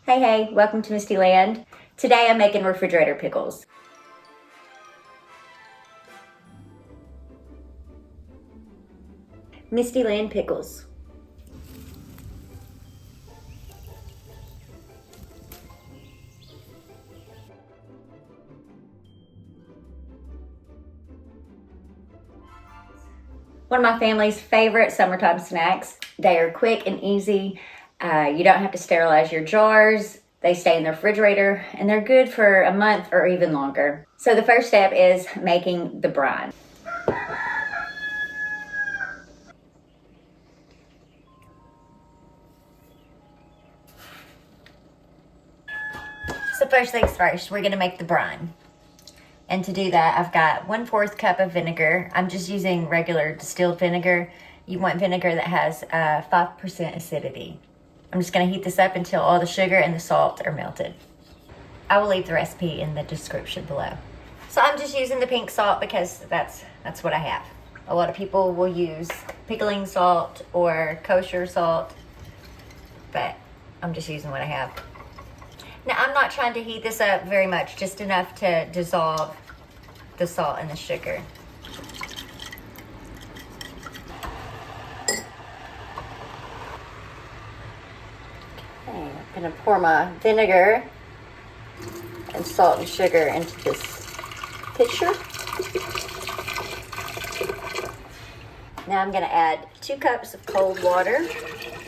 Hey, welcome to Misty Land. Today I'm making refrigerator pickles. Misty Land pickles. One of my family's favorite summertime snacks. They are quick and easy. You don't have to sterilize your jars. They stay in the refrigerator and they're good for a month or even longer. So the first step is making the brine. So first things first, we're gonna make the brine. And to do that, I've got 1/4 cup of vinegar. I'm just using regular distilled vinegar. You want vinegar that has 5% acidity. I'm just gonna heat this up until all the sugar and the salt are melted. I will leave the recipe in the description below. So I'm just using the pink salt because that's what I have. A lot of people will use pickling salt or kosher salt, but I'm just using what I have. Now I'm not trying to heat this up very much, just enough to dissolve the salt and the sugar. Okay, I'm gonna pour my vinegar and salt and sugar into this pitcher. Now I'm gonna add 2 cups of cold water.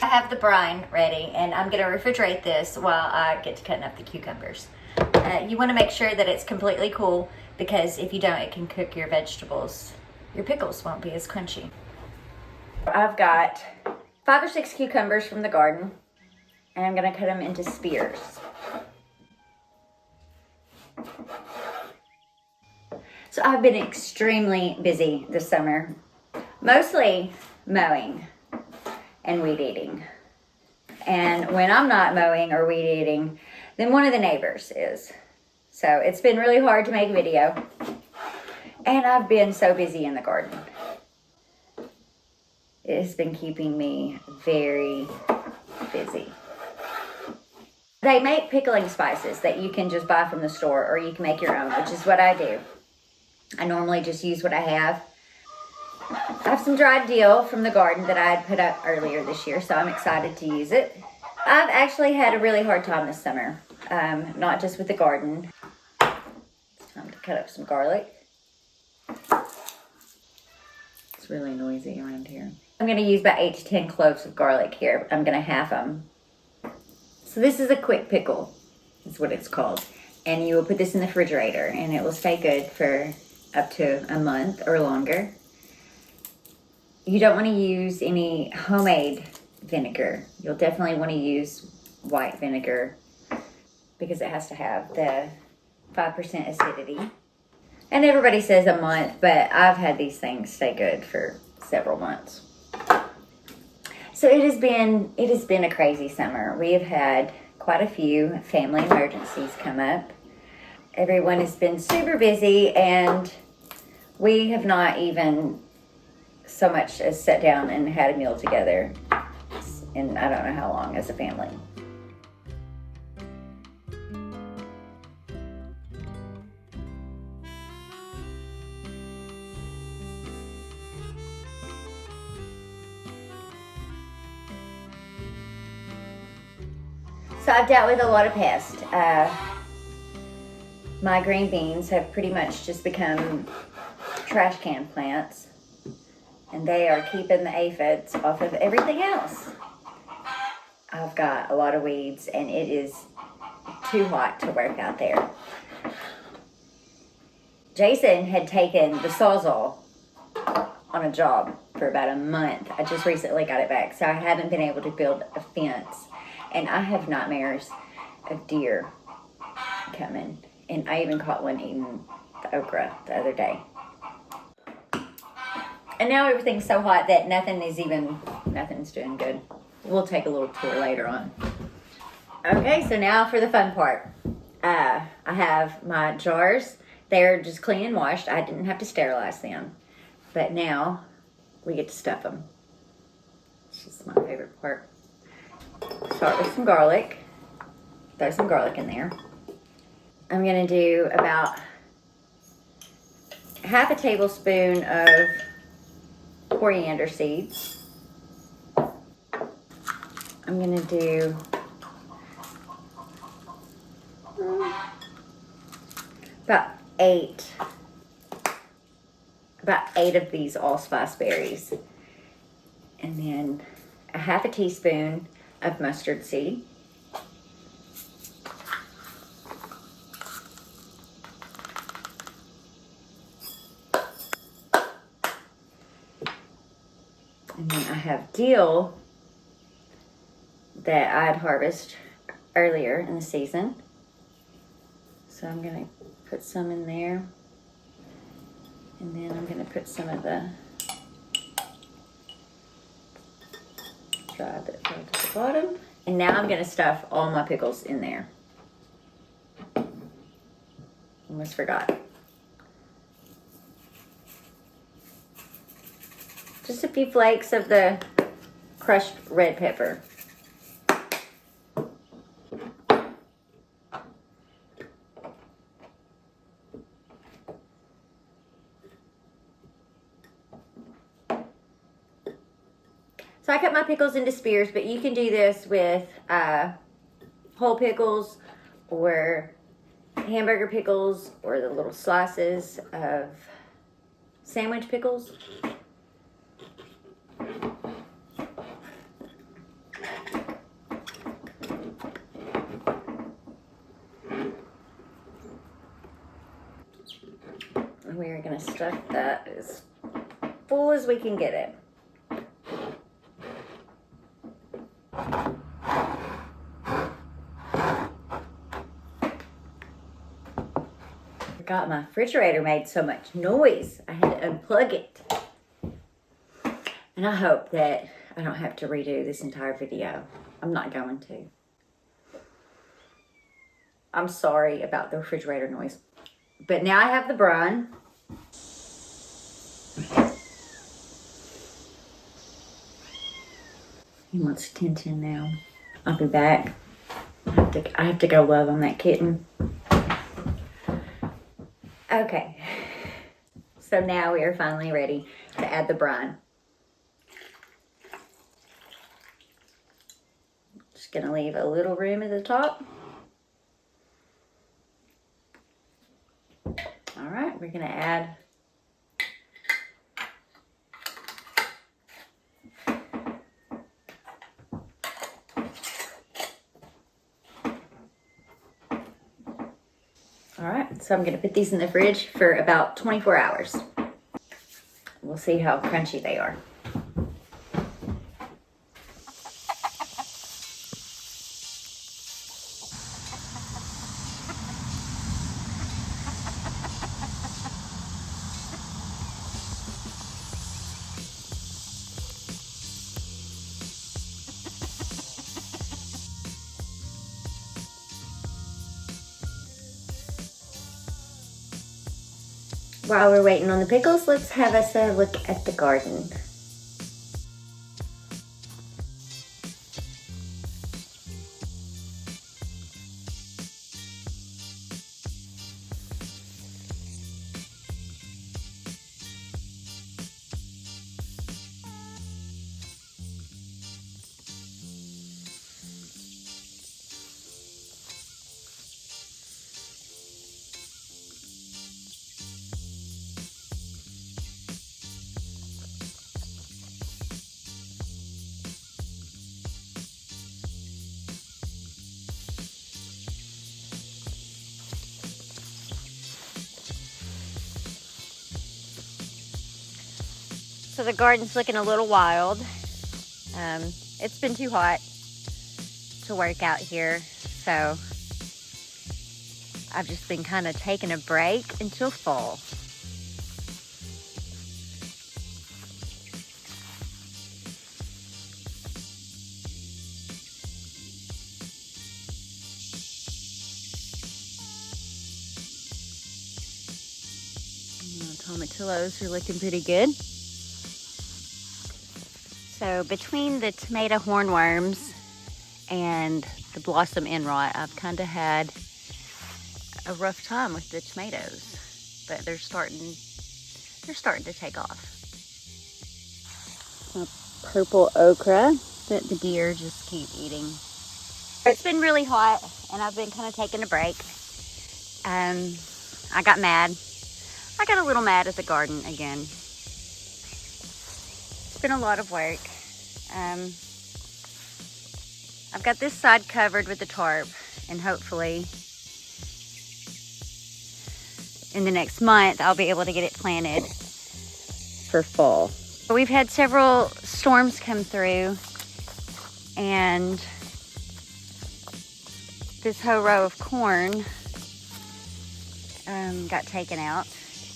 I have the brine ready and I'm gonna refrigerate this while I get to cutting up the cucumbers. You wanna make sure that it's completely cool because if you don't, it can cook your vegetables. Your pickles won't be as crunchy. I've got 5 or 6 cucumbers from the garden and I'm gonna cut them into spears. So I've been extremely busy this summer, mostly mowing and weed eating. And when I'm not mowing or weed eating, then one of the neighbors is. So it's been really hard to make a video. And I've been so busy in the garden. It has been keeping me very busy. They make pickling spices that you can just buy from the store or you can make your own, which is what I do. I normally just use what I have. I have some dried dill from the garden that I had put up earlier this year, so I'm excited to use it. I've actually had a really hard time this summer, not just with the garden. It's time to cut up some garlic. It's really noisy around here. I'm going to use about 8 to 10 cloves of garlic here. I'm going to half them. So this is a quick pickle, is what it's called. And you will put this in the refrigerator and it will stay good for up to a month or longer. You don't want to use any homemade vinegar. You'll definitely want to use white vinegar because it has to have the 5% acidity. And everybody says a month, but I've had these things stay good for several months. So it has been a crazy summer. We have had quite a few family emergencies come up. Everyone has been super busy and we have not even so much as sat down and had a meal together in I don't know how long as a family. So I've dealt with a lot of pests. My green beans have pretty much just become trash can plants. And they are keeping the aphids off of everything else. I've got a lot of weeds and it is too hot to work out there. Jason had taken the Sawzall on a job for about a month. I just recently got it back, so I haven't been able to build a fence. And I have nightmares of deer coming. And I even caught one eating the okra the other day. And now everything's so hot that nothing's doing good. We'll take a little tour later on. Okay, so now for the fun part. I have my jars. They're just clean and washed. I didn't have to sterilize them. But now we get to stuff them. It's just my favorite part. Start with some garlic. throw some garlic in there. I'm gonna do about half a tablespoon of coriander seeds. I'm gonna do about eight of these allspice berries. And then a half a teaspoon of mustard seed. And then I have dill that I'd harvested earlier in the season. So I'm gonna put some in there. And then I'm gonna put some of the dried that fell to the bottom. And now I'm gonna stuff all my pickles in there. Almost forgot. Just a few flakes of the crushed red pepper. So I cut my pickles into spears, but you can do this with whole pickles or hamburger pickles or the little slices of sandwich pickles. And we are going to stuff that as full as we can get it. God, my refrigerator made so much noise. I had to unplug it. And I hope that I don't have to redo this entire video. I'm not going to. I'm sorry about the refrigerator noise. But now I have the brine. He wants attention now. I'll be back. I have to go love on that kitten. Okay, so now we are finally ready to add the brine. Just gonna leave a little room at the top. All right, we're gonna add so I'm gonna put these in the fridge for about 24 hours. We'll see how crunchy they are. While we're waiting on the pickles, let's have us a look at the garden. So the garden's looking a little wild. It's been too hot to work out here, so I've just been kind of taking a break until fall. Tomatillos are looking pretty good. So between the tomato hornworms and the blossom end rot. I've kind of had a rough time with the tomatoes, but they're starting to take off. A purple okra that the deer just keep eating. It's been really hot and I've been kind of taking a break. I got mad. I got a little mad at the garden again. It's been a lot of work. I've got this side covered with the tarp, and hopefully in the next month I'll be able to get it planted for fall. We've had several storms come through, and this whole row of corn got taken out,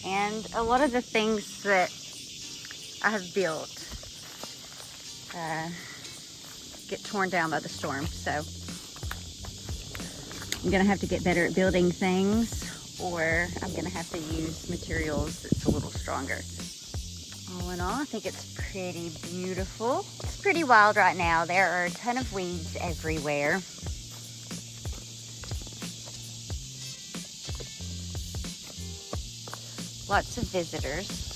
and a lot of the things that I have built get torn down by the storm. So I'm gonna have to get better at building things, or I'm gonna have to use materials that's a little stronger. All in all, I think it's pretty beautiful. It's pretty wild right now. There are a ton of weeds everywhere. Lots of visitors.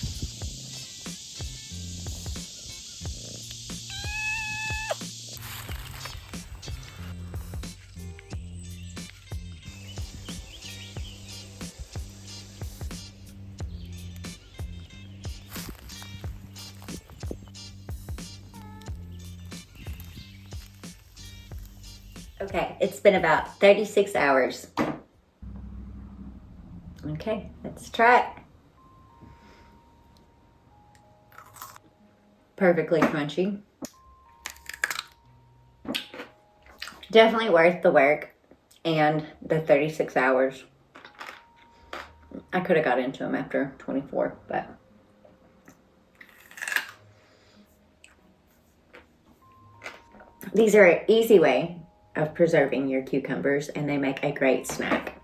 Okay, it's been about 36 hours. Okay, let's try it. Perfectly crunchy. Definitely worth the work and the 36 hours. I could have got into them after 24, but these are an easy way of preserving your cucumbers, and they make a great snack.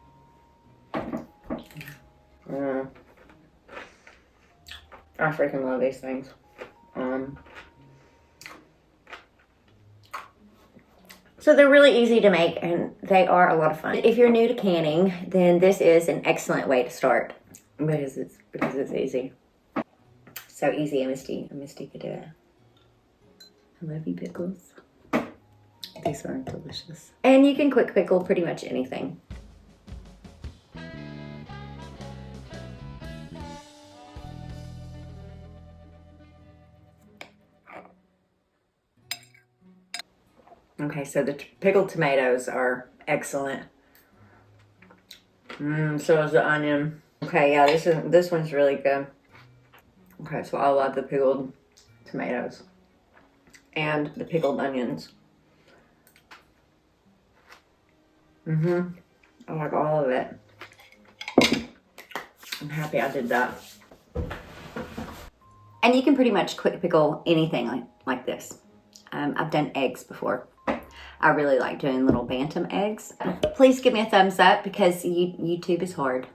I freaking love these things. So they're really easy to make, and they are a lot of fun. If you're new to canning, then this is an excellent way to start because it's easy. So easy, Misty could do it. I love you, Pickles. These are delicious. And you can quick pickle pretty much anything. Okay, so the pickled tomatoes are excellent. So is the onion. Okay, yeah, this one's really good. Okay, so I love the pickled tomatoes and the pickled onions. I like all of it. I'm happy I did that. And you can pretty much quick pickle anything like this. I've done eggs before. I really like doing little bantam eggs. Please give me a thumbs up because YouTube is hard.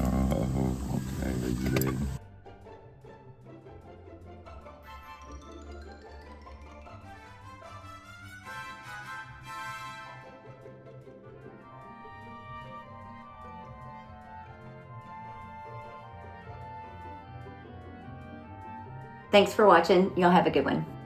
Oh, okay, are you ready? Thanks for watching. Y'all have a good one.